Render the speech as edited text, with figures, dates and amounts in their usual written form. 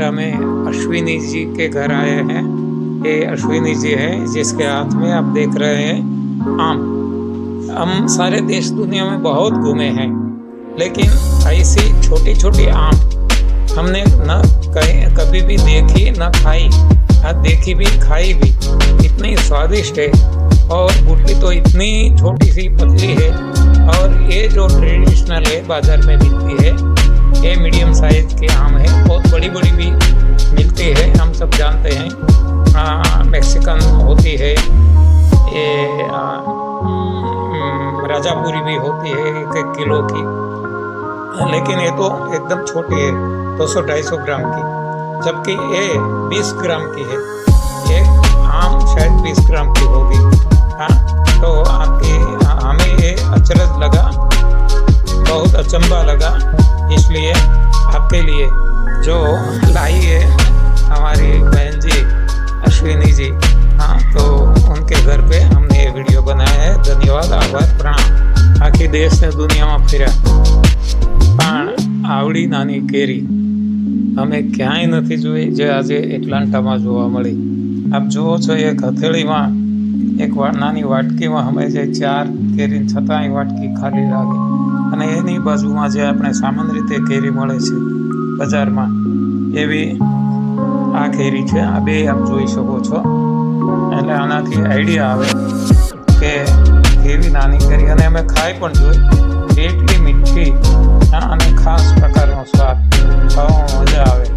बनासकांठा में अश्विनी जी के घर आए हैं। ये अश्विनी जी हैं जिसके हाथ में आप देख रहे हैं आम। हम सारे देश दुनिया में बहुत घूमे हैं, लेकिन ऐसी छोटी छोटी आम हमने न कभी भी देखी न खाई, देखी भी खाई भी। इतनी स्वादिष्ट है और गुठली तो इतनी छोटी सी पतली है। और ये जो ट्रेडिशनल है बाजार में मिलती है, ये मीडियम साइज के आम है। बहुत बड़ी बड़ी भी मिलती है, हम सब जानते हैं। मैक्सिकन होती है, ये राजापुरी भी होती है 1-1 किलो की, लेकिन ये तो एकदम छोटी है, 200-250 ग्राम की, जबकि ये 20 ग्राम की है। एक आम शायद 20 ग्राम की होगी। तो हमें ये अचरज लगा, बहुत अचंभा लगा, इसलिए आपके लिए जो लाई है हमारी बहन जी अश्विनी जी, तो उनके घर पे हमने ये वीडियो बनाया है। धन्यवाद, आभार, प्रणाम। आखी देश ने दुनिया में फिरा पण आवड़ी नानी केरी અમે ક્યાંય નથી જોઈ જે આજે એટલાન્ટામાં જોવા મળી। આપ જુઓ છો એક હથેળીમાં, એક નાની વાટકીમાં અમે જે 4 કેરી છતાંય વાટકી ખાલી લાગે, અને એની બાજુમાં જે આપણે સામાન્ય રીતે કેરી મળે છે બજારમાં, એવી આ કેરી છે। આ બે આપ જોઈ શકો છો, એટલે આનાથી આઈડિયા આવે કે કેવી નાની કેરી, અને અમે ખાઈ પણ જોઈ, એટલી મીઠી અને ખાસ પ્રકારનો સ્વાદ, ખાવામાં મજા આવે।